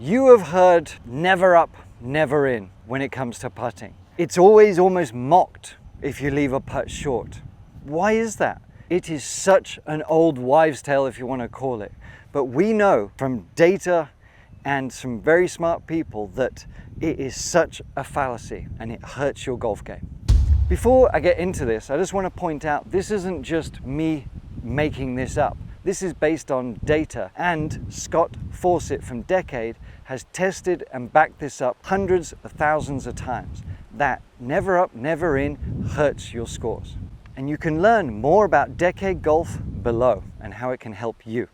You have heard never up, never in when it comes to putting. It's always almost mocked if you leave a putt short. Why is that? It is such an old wives' tale, if you want to call it. But we know from data and some very smart people that it is such a fallacy and it hurts your golf game. Before I get into this, I just want to point out this isn't just me making this up. This is based on data, and Scott Fawcett from Decade has tested and backed this up hundreds of thousands of times, that never up, never in hurts your scores. And you can learn more about Decade Golf below and how it can help you.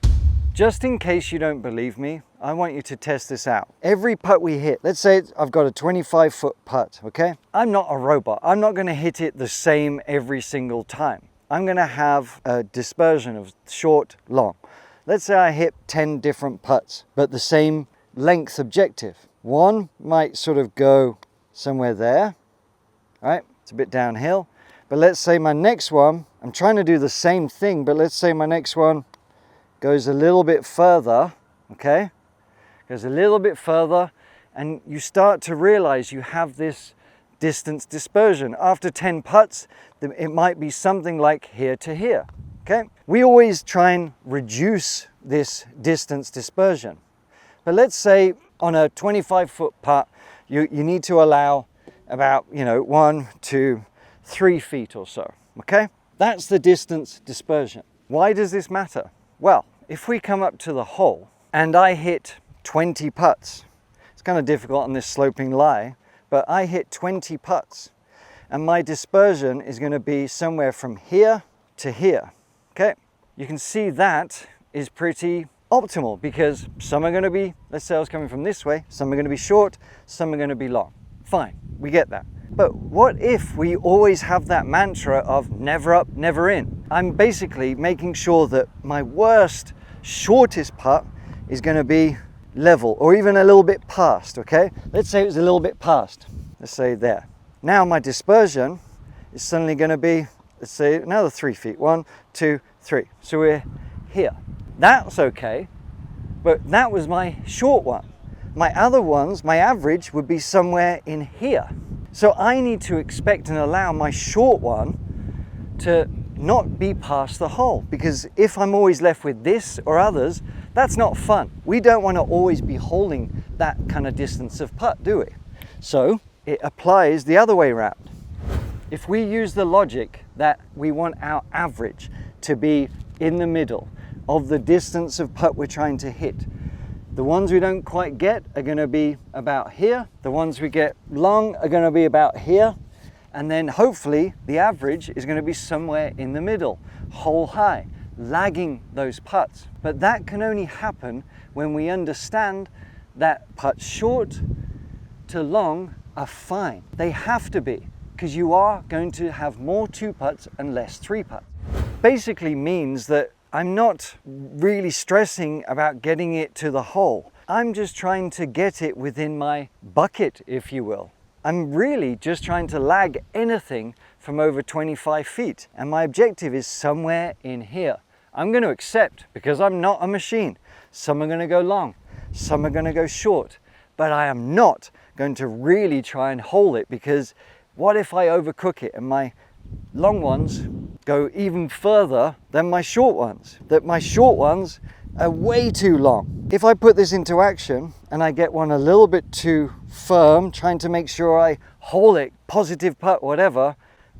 Just in case you don't believe me, I want you to test this out. Every putt we hit, let's say I've got a 25-foot putt, okay? I'm not a robot. I'm not gonna hit it the same every single time. I'm gonna have a dispersion of short, long. Let's say I hit 10 different putts, but the same length objective. One might sort of go somewhere there, right? It's a bit downhill. But let's say my next one, I'm trying to do the same thing, but let's say my next one goes a little bit further, okay? Goes a little bit further, and you start to realize you have this distance dispersion. After 10 putts, it might be something like here to here, okay? We always try and reduce this distance dispersion. But let's say on a 25-foot putt, you need to allow about, 1 to 3 feet or so, okay? That's the distance dispersion. Why does this matter? Well, if we come up to the hole and I hit 20 putts, it's kind of difficult on this sloping lie, but I hit 20 putts and my dispersion is going to be somewhere from here to here, okay? You can see that is pretty optimal because some are going to be, let's say I was coming from this way, some are going to be short, some are going to be long. Fine, we get that. But what if we always have that mantra of never up, never in? I'm basically making sure that my worst, shortest putt is going to be level or even a little bit past, okay? Let's say it was a little bit past. Let's say there. Now my dispersion is suddenly going to be, let's say another 3 feet. 1, 2, 3. So we're here. That's okay, but that was my short one. My other ones, my average would be somewhere in here. So I need to expect and allow my short one to not be past the hole, because if I'm always left with this or others, that's not fun. We don't want to always be holding that kind of distance of putt, do we? So it applies the other way around. If we use the logic that we want our average to be in the middle of the distance of putt we're trying to hit, the ones we don't quite get are going to be about here. The ones we get long are going to be about here. And then hopefully the average is going to be somewhere in the middle, hole high, lagging those putts. But that can only happen when we understand that putts short to long are fine. They have to be, because you are going to have more 2 putts and less 3 putts. Basically means that I'm not really stressing about getting it to the hole. I'm just trying to get it within my bucket, if you will. I'm really just trying to lag anything from over 25 feet. And my objective is somewhere in here. I'm going to accept, because I'm not a machine. Some are going to go long, some are going to go short. But I am not going to really try and hold it, because what if I overcook it and my long ones go even further than my short ones? That my short ones are way too long. If I put this into action and I get one a little bit too firm, trying to make sure I hold it, positive putt, whatever,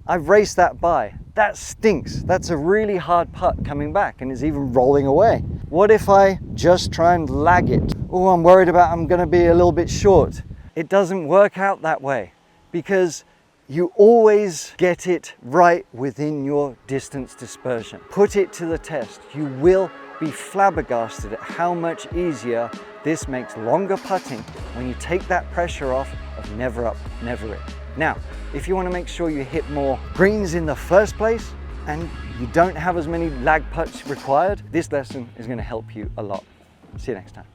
I've raced that by. That stinks. That's a really hard putt coming back and is even rolling away. What if I just try and lag it? Oh, I'm worried about I'm going to be a little bit short. It doesn't work out that way, because you always get it right within your distance dispersion. Put it to the test. You will be flabbergasted at how much easier this makes longer putting when you take that pressure off of never up, never in. Now, if you want to make sure you hit more greens in the first place and you don't have as many lag putts required, this lesson is going to help you a lot. See you next time.